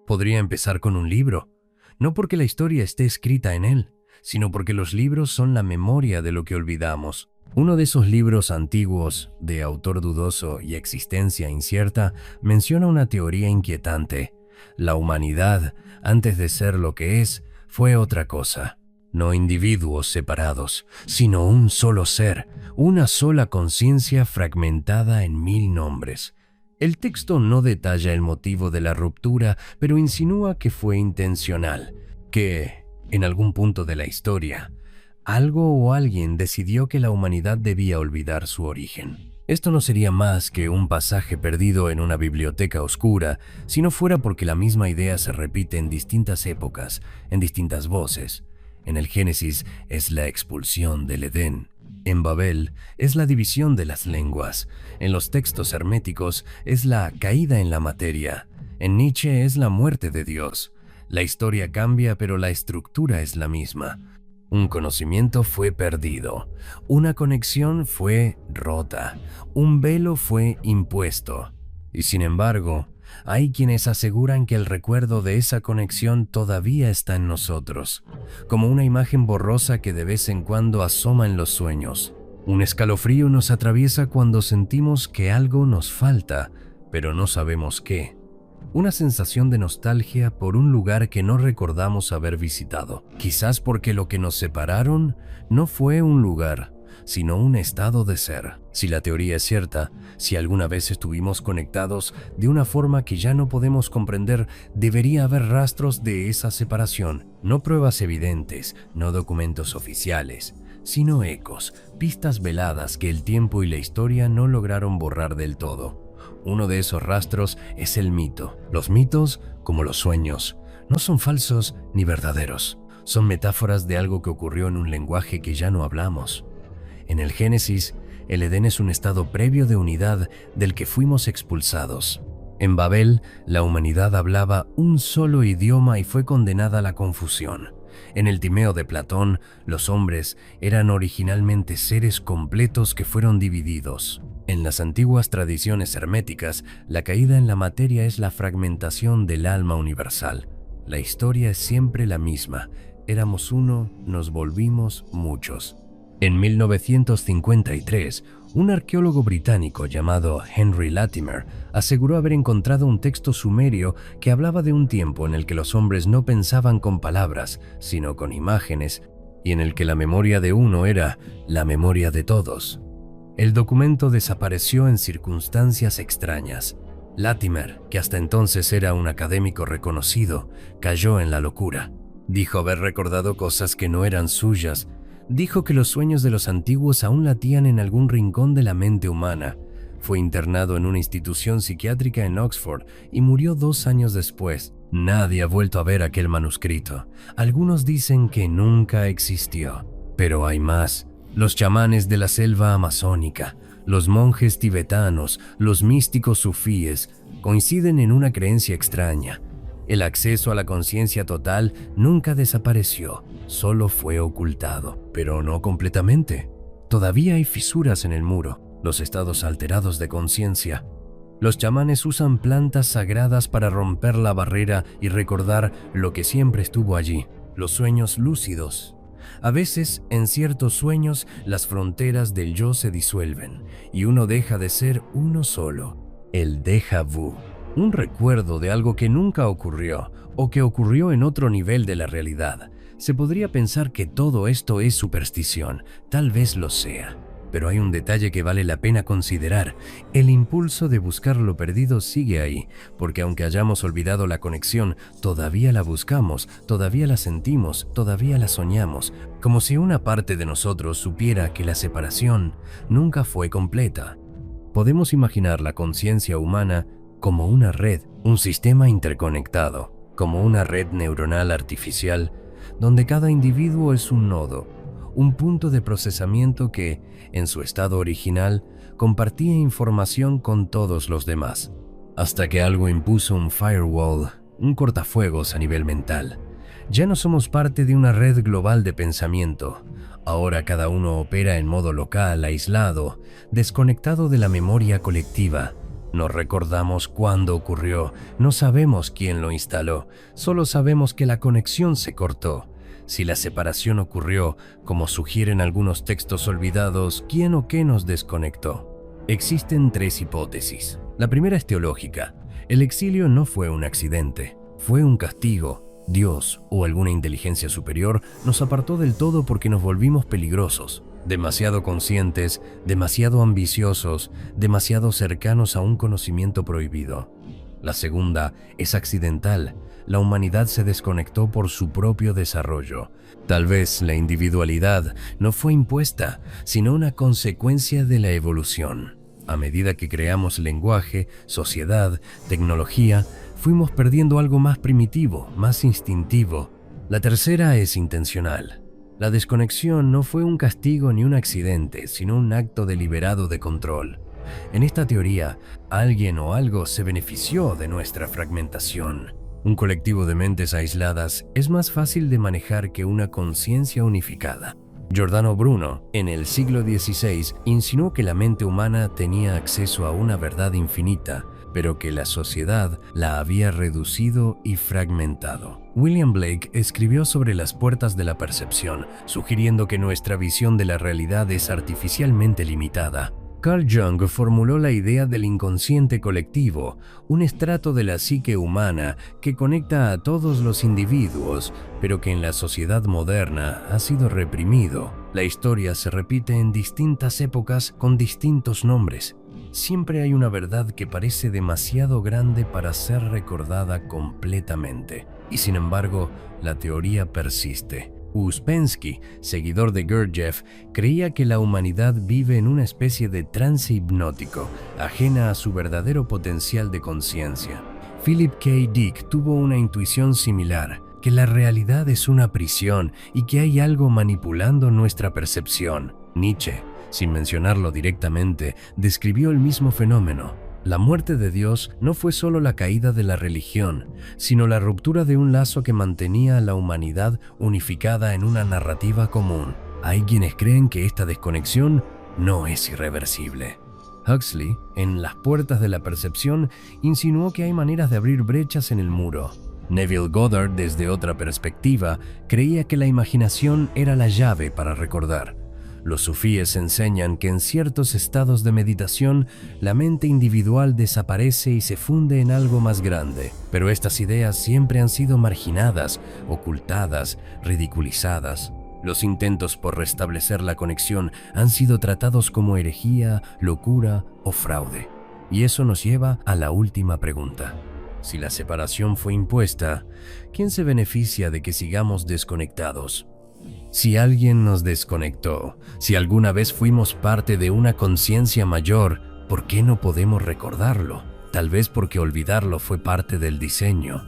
Podría empezar con un libro, no porque la historia esté escrita en él, sino porque los libros son la memoria de lo que olvidamos. Uno de esos libros antiguos, de autor dudoso y existencia incierta, menciona una teoría inquietante. La humanidad, antes de ser lo que es, fue otra cosa. No individuos separados, sino un solo ser, una sola conciencia fragmentada en 1000 nombres. El texto no detalla el motivo de la ruptura, pero insinúa que fue intencional, que, en algún punto de la historia, algo o alguien decidió que la humanidad debía olvidar su origen. Esto no sería más que un pasaje perdido en una biblioteca oscura, si no fuera porque la misma idea se repite en distintas épocas, en distintas voces. En el Génesis es la expulsión del Edén. En Babel es la división de las lenguas. En los textos herméticos es la caída en la materia. En Nietzsche es la muerte de Dios. La historia cambia, pero la estructura es la misma. Un conocimiento fue perdido, una conexión fue rota, un velo fue impuesto. Y sin embargo, hay quienes aseguran que el recuerdo de esa conexión todavía está en nosotros, como una imagen borrosa que de vez en cuando asoma en los sueños. Un escalofrío nos atraviesa cuando sentimos que algo nos falta, pero no sabemos qué. Una sensación de nostalgia por un lugar que no recordamos haber visitado. Quizás porque lo que nos separaron no fue un lugar, sino un estado de ser. Si la teoría es cierta, si alguna vez estuvimos conectados de una forma que ya no podemos comprender, debería haber rastros de esa separación. No pruebas evidentes, no documentos oficiales, sino ecos, pistas veladas que el tiempo y la historia no lograron borrar del todo. Uno de esos rastros es el mito. Los mitos, como los sueños, no son falsos ni verdaderos. Son metáforas de algo que ocurrió en un lenguaje que ya no hablamos. En el Génesis, el Edén es un estado previo de unidad del que fuimos expulsados. En Babel, la humanidad hablaba un solo idioma y fue condenada a la confusión. En el Timeo de Platón, los hombres eran originalmente seres completos que fueron divididos. En las antiguas tradiciones herméticas, la caída en la materia es la fragmentación del alma universal. La historia es siempre la misma. Éramos uno, nos volvimos muchos. En 1953, un arqueólogo británico llamado Henry Latimer aseguró haber encontrado un texto sumerio que hablaba de un tiempo en el que los hombres no pensaban con palabras, sino con imágenes, y en el que la memoria de uno era la memoria de todos. El documento desapareció en circunstancias extrañas. Latimer, que hasta entonces era un académico reconocido, cayó en la locura. Dijo haber recordado cosas que no eran suyas. Dijo que los sueños de los antiguos aún latían en algún rincón de la mente humana. Fue internado en una institución psiquiátrica en Oxford y murió 2 años después. Nadie ha vuelto a ver aquel manuscrito. Algunos dicen que nunca existió. Pero hay más. Los chamanes de la selva amazónica, los monjes tibetanos, los místicos sufíes coinciden en una creencia extraña. El acceso a la conciencia total nunca desapareció, solo fue ocultado, pero no completamente. Todavía hay fisuras en el muro, los estados alterados de conciencia. Los chamanes usan plantas sagradas para romper la barrera y recordar lo que siempre estuvo allí, los sueños lúcidos. A veces, en ciertos sueños, las fronteras del yo se disuelven y uno deja de ser uno solo, el déjà vu. Un recuerdo de algo que nunca ocurrió o que ocurrió en otro nivel de la realidad. Se podría pensar que todo esto es superstición, tal vez lo sea. Pero hay un detalle que vale la pena considerar. El impulso de buscar lo perdido sigue ahí, porque aunque hayamos olvidado la conexión, todavía la buscamos, todavía la sentimos, todavía la soñamos, como si una parte de nosotros supiera que la separación nunca fue completa. Podemos imaginar la conciencia humana como una red, un sistema interconectado, como una red neuronal artificial, donde cada individuo es un nodo, un punto de procesamiento que, en su estado original, compartía información con todos los demás, hasta que algo impuso un firewall, un cortafuegos a nivel mental. Ya no somos parte de una red global de pensamiento. Ahora cada uno opera en modo local, aislado, desconectado de la memoria colectiva. No recordamos cuándo ocurrió, no sabemos quién lo instaló, solo sabemos que la conexión se cortó. Si la separación ocurrió, como sugieren algunos textos olvidados, ¿quién o qué nos desconectó? Existen tres hipótesis. La primera es teológica. El exilio no fue un accidente, fue un castigo. Dios o alguna inteligencia superior nos apartó del todo porque nos volvimos peligrosos, demasiado conscientes, demasiado ambiciosos, demasiado cercanos a un conocimiento prohibido. La segunda es accidental. La humanidad se desconectó por su propio desarrollo. Tal vez la individualidad no fue impuesta, sino una consecuencia de la evolución. A medida que creamos lenguaje, sociedad, tecnología, fuimos perdiendo algo más primitivo, más instintivo. La tercera es intencional. La desconexión no fue un castigo ni un accidente, sino un acto deliberado de control. En esta teoría, alguien o algo se benefició de nuestra fragmentación. Un colectivo de mentes aisladas es más fácil de manejar que una conciencia unificada. Giordano Bruno, en el siglo XVI, insinuó que la mente humana tenía acceso a una verdad infinita, pero que la sociedad la había reducido y fragmentado. William Blake escribió sobre las puertas de la percepción, sugiriendo que nuestra visión de la realidad es artificialmente limitada. Carl Jung formuló la idea del inconsciente colectivo, un estrato de la psique humana que conecta a todos los individuos, pero que en la sociedad moderna ha sido reprimido. La historia se repite en distintas épocas con distintos nombres. Siempre hay una verdad que parece demasiado grande para ser recordada completamente, y sin embargo, la teoría persiste. Uspensky, seguidor de Gurdjieff, creía que la humanidad vive en una especie de trance hipnótico, ajena a su verdadero potencial de conciencia. Philip K. Dick tuvo una intuición similar, que la realidad es una prisión y que hay algo manipulando nuestra percepción. Nietzsche, sin mencionarlo directamente, describió el mismo fenómeno. La muerte de Dios no fue solo la caída de la religión, sino la ruptura de un lazo que mantenía a la humanidad unificada en una narrativa común. Hay quienes creen que esta desconexión no es irreversible. Huxley, en Las puertas de la percepción, insinuó que hay maneras de abrir brechas en el muro. Neville Goddard, desde otra perspectiva, creía que la imaginación era la llave para recordar. Los sufíes enseñan que en ciertos estados de meditación, la mente individual desaparece y se funde en algo más grande. Pero estas ideas siempre han sido marginadas, ocultadas, ridiculizadas. Los intentos por restablecer la conexión han sido tratados como herejía, locura o fraude. Y eso nos lleva a la última pregunta. Si la separación fue impuesta, ¿quién se beneficia de que sigamos desconectados? Si alguien nos desconectó, si alguna vez fuimos parte de una conciencia mayor, ¿por qué no podemos recordarlo? Tal vez porque olvidarlo fue parte del diseño.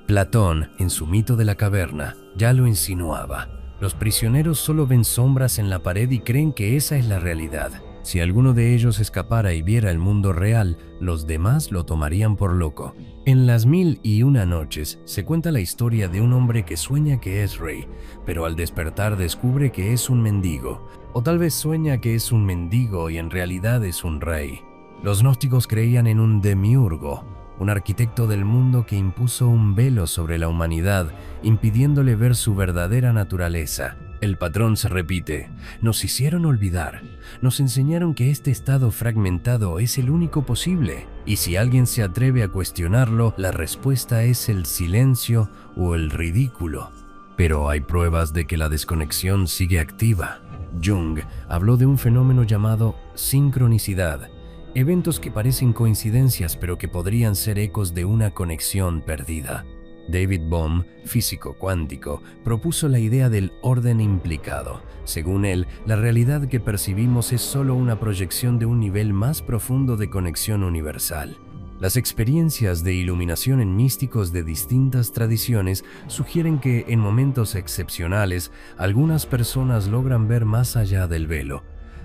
Platón, en su mito de la caverna, ya lo insinuaba. Los prisioneros solo ven sombras en la pared y creen que esa es la realidad. Si alguno de ellos escapara y viera el mundo real, los demás lo tomarían por loco. En Las 1001 noches se cuenta la historia de un hombre que sueña que es rey, pero al despertar descubre que es un mendigo. O tal vez sueña que es un mendigo y en realidad es un rey. Los gnósticos creían en un demiurgo, un arquitecto del mundo que impuso un velo sobre la humanidad, impidiéndole ver su verdadera naturaleza. El patrón se repite. Nos hicieron olvidar. Nos enseñaron que este estado fragmentado es el único posible. Y si alguien se atreve a cuestionarlo, la respuesta es el silencio o el ridículo. Pero hay pruebas de que la desconexión sigue activa. Jung habló de un fenómeno llamado sincronicidad. Eventos que parecen coincidencias pero que podrían ser ecos de una conexión perdida. David Bohm, físico cuántico, propuso la idea del orden implicado. Según él, la realidad que percibimos es solo una proyección de un nivel más profundo de conexión universal. Las experiencias de iluminación en místicos de distintas tradiciones sugieren que, en momentos excepcionales, algunas personas logran ver más allá del velo.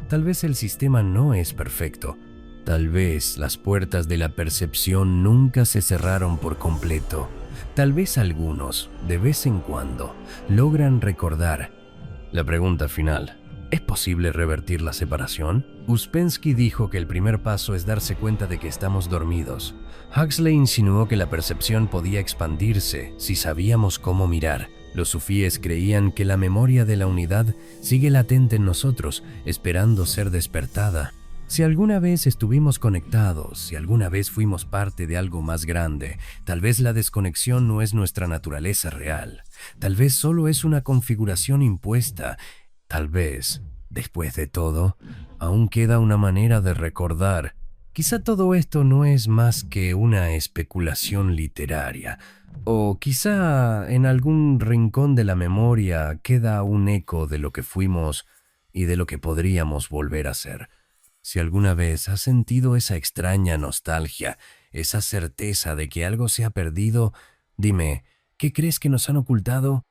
Tal vez el sistema no es perfecto. Tal vez las puertas de la percepción nunca se cerraron por completo. Tal vez algunos, de vez en cuando, logran recordar. La pregunta final, ¿Es posible revertir la separación? Uspensky dijo que el primer paso es darse cuenta de que estamos dormidos. Huxley insinuó que la percepción podía expandirse si sabíamos cómo mirar. Los sufíes creían que la memoria de la unidad sigue latente en nosotros, esperando ser despertada. Si alguna vez estuvimos conectados, si alguna vez fuimos parte de algo más grande, tal vez la desconexión no es nuestra naturaleza real. Tal vez solo es una configuración impuesta. Tal vez, después de todo, aún queda una manera de recordar. Quizá todo esto no es más que una especulación literaria. O quizá en algún rincón de la memoria queda un eco de lo que fuimos y de lo que podríamos volver a ser. Si alguna vez has sentido esa extraña nostalgia, esa certeza de que algo se ha perdido, dime, ¿qué crees que nos han ocultado?